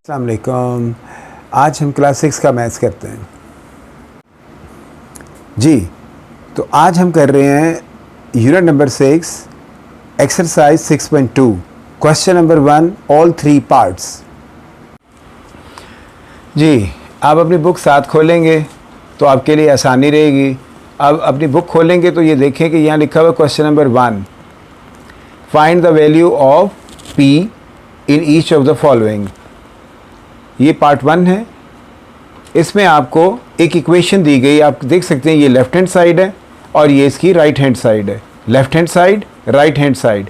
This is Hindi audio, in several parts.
अस्सलाम वालेकुम। आज हम क्लास 6 का मैथ्स करते हैं जी। तो आज हम कर रहे हैं unit number 6 exercise 6.2 question number 1 all 3 parts. जी आप अपनी बुक साथ खोलेंगे तो आपके लिए आसानी रहेगी। अब अपनी बुक खोलेंगे तो ये देखें कि यहाँ लिखा हुआ question number 1, find the value of P in each of the following. ये पार्ट 1 है। इसमें आपको एक इक्वेशन दी गई, आप देख सकते हैं ये लेफ़्ट हैंड साइड है और ये इसकी राइट हैंड साइड है। Left hand side, right hand side.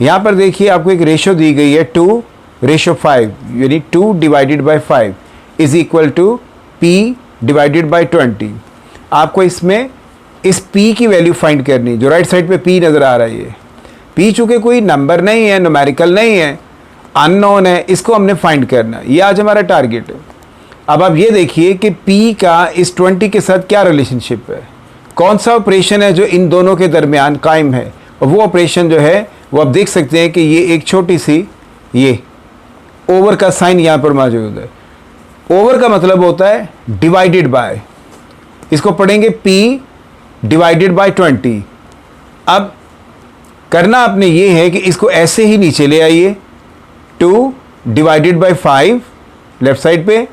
यहाँ पर देखिए आपको एक रेशो दी गई है 2:5, यानी 2 divided by 5 is equal to P divided by 20। आपको इसमें इस P की वैल्यू फाइंड करनी, जो राइट साइड पे P नज़र आ रहा है। ये P चूँकि कोई नंबर नहीं है, न्यूमेरिकल नहीं है, अननोन है, इसको हमने फाइंड करना। ये आज हमारा टारगेट है। अब आप ये देखिए कि P का इस 20 के साथ क्या रिलेशनशिप है, कौन सा ऑपरेशन है जो इन दोनों के दरमियान कायम है। और वो ऑपरेशन जो है वो आप देख सकते हैं कि ये एक छोटी सी ये ओवर का साइन यहाँ पर मौजूद है। ओवर का मतलब होता है डिवाइडेड बाय, इसको पढ़ेंगे P डिवाइडेड बाय 20। अब करना आपने ये है कि इसको ऐसे ही नीचे ले आइए, 2 डिवाइडेड बाई 5 लेफ्ट साइड पे,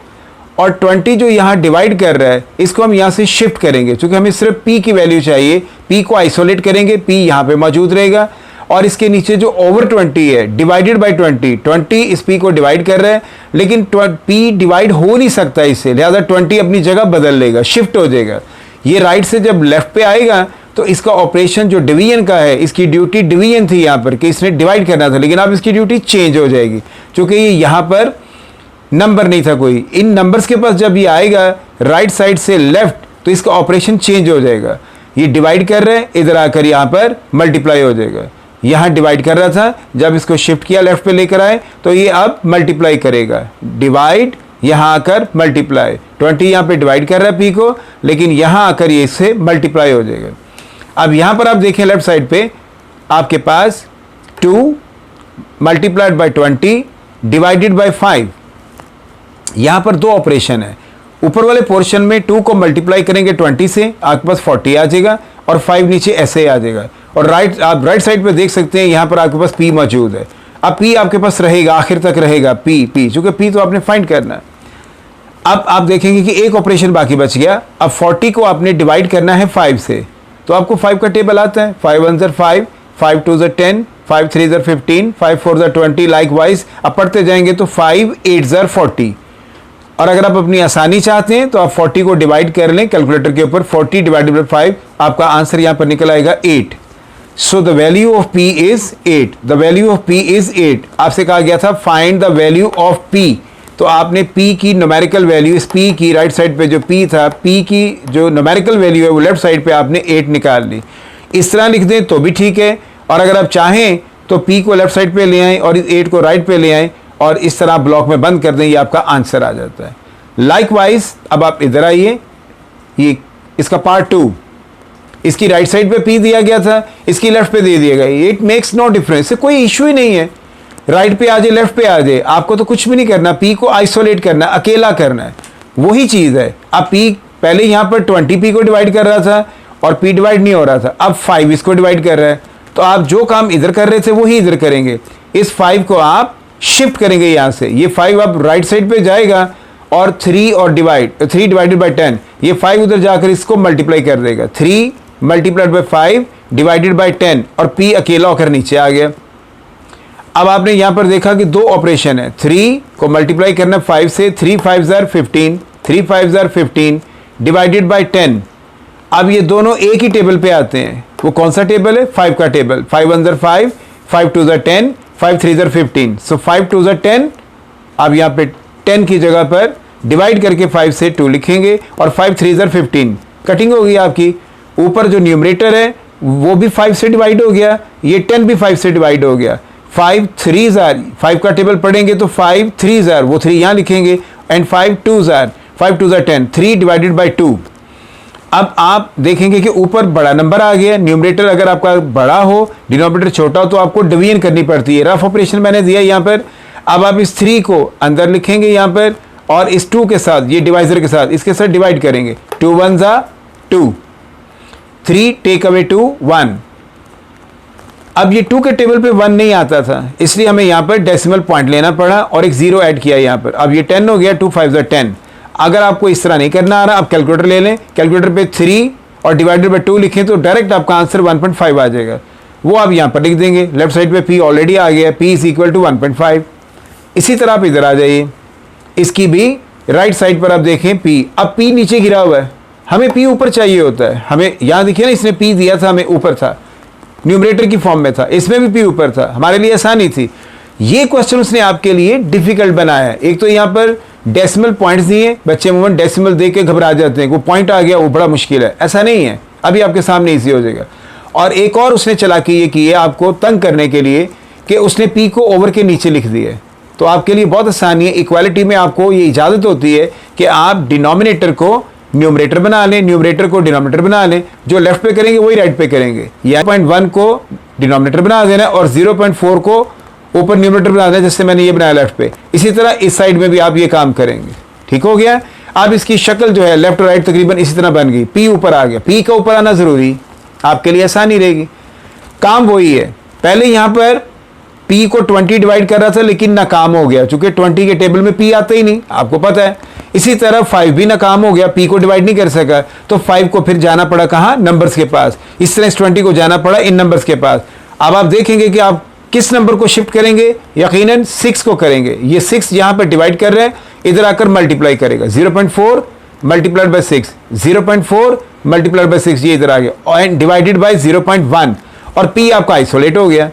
और 20 जो यहाँ डिवाइड कर रहा है इसको हम यहाँ से शिफ्ट करेंगे, क्योंकि हमें सिर्फ P की वैल्यू चाहिए। P को आइसोलेट करेंगे, P यहाँ पे मौजूद रहेगा। और इसके नीचे जो ओवर 20 है डिवाइडेड बाई 20 इस P को डिवाइड कर रहा है, लेकिन P डिवाइड हो नहीं सकता इससे, लिहाजा 20 अपनी जगह बदल लेगा, शिफ्ट हो जाएगा। ये राइट से जब लेफ्ट पे आएगा तो इसका ऑपरेशन जो डिवीजन का है, इसकी ड्यूटी डिवीजन थी यहाँ पर कि इसने डिवाइड करना था, लेकिन अब इसकी ड्यूटी चेंज हो जाएगी, क्योंकि ये यहाँ पर नंबर नहीं था कोई। इन नंबर्स के पास जब ये आएगा राइट साइड से लेफ्ट तो इसका ऑपरेशन चेंज हो जाएगा। ये डिवाइड कर रहे हैं, इधर आकर यहाँ पर मल्टीप्लाई हो जाएगा। यहाँ डिवाइड कर रहा था, जब इसको शिफ्ट किया लेफ्ट पे लेकर आए तो ये अब मल्टीप्लाई करेगा। डिवाइड, यहाँ आकर मल्टीप्लाई। 20 यहाँ पे डिवाइड कर रहा है P को, लेकिन यहाँ आकर ये इससे मल्टीप्लाई हो जाएगा। अब यहाँ पर आप देखें लेफ्ट साइड पे आपके पास 2 मल्टीप्लाइड बाई 20 डिवाइडेड बाई 5। यहाँ पर दो ऑपरेशन है। ऊपर वाले पोर्शन में 2 को मल्टीप्लाई करेंगे 20 से, आपके पास 40 आ जाएगा, और 5 नीचे ऐसे आ जाएगा। और आप राइट साइड पे देख सकते हैं यहाँ पर आपके पास P मौजूद है। अब P आपके पास रहेगा, आखिर तक रहेगा P, चूँकि P तो आपने फाइंड करना है। अब आप देखेंगे कि एक ऑपरेशन बाकी बच गया। अब 40 को आपने डिवाइड करना है 5 से, तो आपको 5 का टेबल आता है। 5 1 ज़र 5, 5 2 ज़र 10, 5 3 ज़र 15, 5 4 ज़र 20। लाइक वाइज अब पढ़ते जाएंगे तो 5 8 ज़र 40। और अगर आप अपनी आसानी चाहते हैं तो आप 40 को डिवाइड कर लें कैलकुलेटर के ऊपर। 40 डिवाइडेड बाई 5, आपका आंसर यहाँ पर निकल आएगा 8। So the value of P is 8। The value of P is 8। आपसे कहा गया था find the value of P, तो आपने P की न्यूमेरिकल वैल्यू, इस P की राइट साइड पे जो P था, P की जो न्यूमेरिकल वैल्यू है वो लेफ्ट साइड पे आपने 8 निकाल ली। इस तरह लिख दें तो भी ठीक है, और अगर आप चाहें तो P को लेफ्ट साइड पे ले आएँ और इस 8 को राइट पे ले आएँ और इस तरह ब्लॉक में बंद कर दें, ये आपका आंसर आ जाता है। लाइकवाइज अब आप इधर आइए, ये इसका पार्ट 2, इसकी राइट साइड पे P दिया गया था, इसकी लेफ्ट पे दे दिया गया। इट मेक्स नो डिफरेंस, कोई इशू ही नहीं है। राइट पे आ जाए, लेफ्ट पे आ जाए, आपको तो कुछ भी नहीं करना। P को आइसोलेट करना, अकेला करना है, वही चीज़ है। अब P पहले यहाँ पर 20 P को डिवाइड कर रहा था और P डिवाइड नहीं हो रहा था, अब 5 इसको डिवाइड कर रहा है। तो आप जो काम इधर कर रहे थे वही इधर करेंगे। इस 5 को आप शिफ्ट करेंगे यहाँ से, ये 5 अब राइट साइड पे जाएगा और 3 और 3 डिवाइडेड बाई 10, ये 5 उधर जाकर इसको मल्टीप्लाई कर देगा। 3 मल्टीप्लाइड बाई 5 डिवाइडेड बाई 10, और P अकेला होकर नीचे आ गया। अब आपने यहाँ पर देखा कि दो ऑपरेशन है। 3 को मल्टीप्लाई करना 5 से, 3 5 ज़र 15, 3 5 ज़र 15 डिवाइडेड बाई 10। अब ये दोनों एक ही टेबल पे आते हैं। वो कौन सा टेबल है? 5 का टेबल। 5 1 ज़र 5, 5 2 ज़र 10, 5 3 ज़र 15। सो 5 2 ज़र 10। अब यहाँ पे 10 की जगह पर डिवाइड करके 5 से 2 लिखेंगे, और 5 3 ज़र 15। कटिंग हो गई आपकी। ऊपर जो न्यूमरेटर है वो भी 5 से डिवाइड हो गया, ये 10 भी 5 से डिवाइड हो गया। 5 3 ज़र, 5 का टेबल पढ़ेंगे तो 5 3 ज़र, वो 3 यहाँ लिखेंगे, एंड 5 2 ज़र, 5 2 ज़र 10, 3 डिवाइडेड बाई 2। अब आप देखेंगे कि ऊपर बड़ा नंबर आ गया। न्यूमरेटर अगर आपका बड़ा हो, डिनोमिनेटर छोटा हो, तो आपको डिवीजन करनी पड़ती है। रफ ऑपरेशन मैंने दिया यहाँ पर। अब आप इस 3 को अंदर लिखेंगे यहाँ पर और इस 2 के साथ, ये डिवाइजर के साथ, इसके साथ डिवाइड करेंगे। 2 1 जा 2, 3 टेक अवे 2 1। अब ये 2 के टेबल पे 1 नहीं आता था, इसलिए हमें यहाँ पर डेसिमल पॉइंट लेना पड़ा और एक 0 ऐड किया यहाँ पर। अब ये 10 हो गया, 2 5 जा 10। अगर आपको इस तरह नहीं करना आ रहा, आप कैलकुलेटर ले लें, कैलकुलेटर पे 3 और डिवाइडेड बाय 2 लिखें तो डायरेक्ट आपका आंसर 1.5 आ जाएगा। वो आप यहाँ पर लिख देंगे। लेफ्ट साइड पे p ऑलरेडी आ गया, p इज इक्वल टू 1.5। इसी तरह आप इधर आ जाइए, इसकी भी राइट साइड पर आप देखें p। अब p नीचे गिरा हुआ है, हमें p ऊपर चाहिए होता है। हमें यहाँ देखिए ना, इसने p दिया था, हमें ऊपर था, न्यूमरेटर की फॉर्म में था, इसमें भी p ऊपर था, हमारे लिए आसानी थी। ये क्वेश्चन उसने आपके लिए डिफिकल्ट बनाया है। एक तो यहाँ पर डेसिमल पॉइंट्स दिए, बच्चे अमूमन डेसिमल देख के घबरा जाते हैं, वो पॉइंट आ गया वो बड़ा मुश्किल है, ऐसा नहीं है, अभी आपके सामने इजी हो जाएगा। और एक और उसने चालाकी ये की है आपको तंग करने के लिए कि उसने p को ओवर के नीचे लिख दिया है, तो आपके लिए बहुत आसानी है। इक्वालिटी में आपको ये इजाज़त होती है कि आप डिनोमिनेटर को न्यूमरेटर बना लें, न्यूमरेटर को डिनोमिनेटर बना लें, जो लेफ्ट पे करेंगे वही राइट पे करेंगे। या 0.1 को डिनोमिनेटर बना देना और 0.4 को ऊपर न्यूमरेटर बना देना, जैसे मैंने ये बनाया लेफ्ट पे। इसी तरह इस साइड में भी आप ये काम करेंगे। ठीक हो गया। अब इसकी शक्ल जो है लेफ्ट और राइट तकरीबन इसी तरह बन गई। p ऊपर आ गया, p का ऊपर आना ज़रूरी, आपके लिए आसानी रहेगी। काम वही है, पहले यहाँ पर p को 20 डिवाइड कर रहा था लेकिन नाकाम हो गया, चूंकि 20 के टेबल में p आता ही नहीं, आपको पता है। इसी तरह 5 भी नाकाम हो गया, p को डिवाइड नहीं कर सका, तो 5 को फिर जाना पड़ा कहाँ, नंबर्स के पास। इस तरह इस 20 को जाना पड़ा इन नंबर्स के पास। अब आप देखेंगे कि आप किस नंबर को शिफ्ट करेंगे, यकीनन 6 को करेंगे। ये 6 यहाँ पर डिवाइड कर रहे हैं, इधर आकर मल्टीप्लाई करेगा। 0.4 मल्टीप्लाइड बाय 6, 0.4 मल्टीप्लाइड बाय 6, ये इधर आ गया, एंड डिवाइडेड बाय 0.1, और p आपका आइसोलेट हो गया।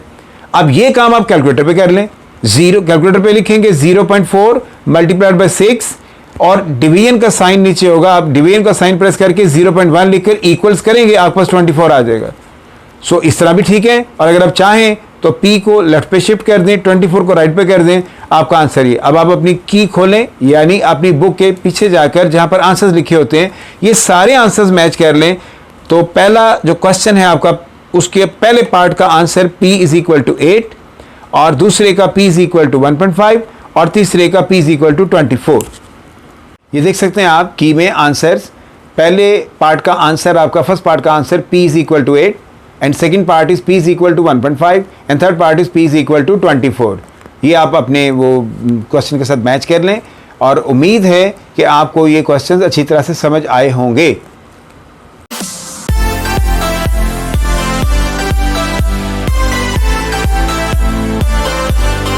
अब ये काम आप कैलकुलेटर पे कर लें। कैलकुलेटर पे लिखेंगे 0.4 मल्टीप्लाइड बाय 6 और डिवीजन का साइन नीचे होगा, आप डिवीजन का साइन प्रेस करके 0.1 लिखकर इक्वल्स करेंगे, आपके पास 24 आ जाएगा। सो इस तरह भी ठीक है। और अगर आप चाहें तो p को लेफ्ट पे शिफ्ट कर दें, 24 को राइट पे कर दें, आपका आंसर ये। अब आप अपनी की खोलें, यानी अपनी बुक के पीछे जाकर जहां पर आंसर्स लिखे होते हैं, ये सारे आंसर्स मैच कर लें। तो पहला जो क्वेश्चन है आपका, उसके पहले पार्ट का answer p is equal to 8, और दूसरे का p इज इक्वल टू 1.5, और तीसरे का p इज इक्वल टू 24। ये देख सकते हैं आप की में आंसर्स। पहले पार्ट का आंसर आपका, फर्स्ट पार्ट का answer p is equal to 8, and second part is p is equal to 1.5, and third part is p is equal to 24। ये आप अपने वो क्वेश्चन के साथ मैच कर लें, और उम्मीद है कि आपको ये क्वेश्चंस अच्छी तरह से समझ आए होंगे।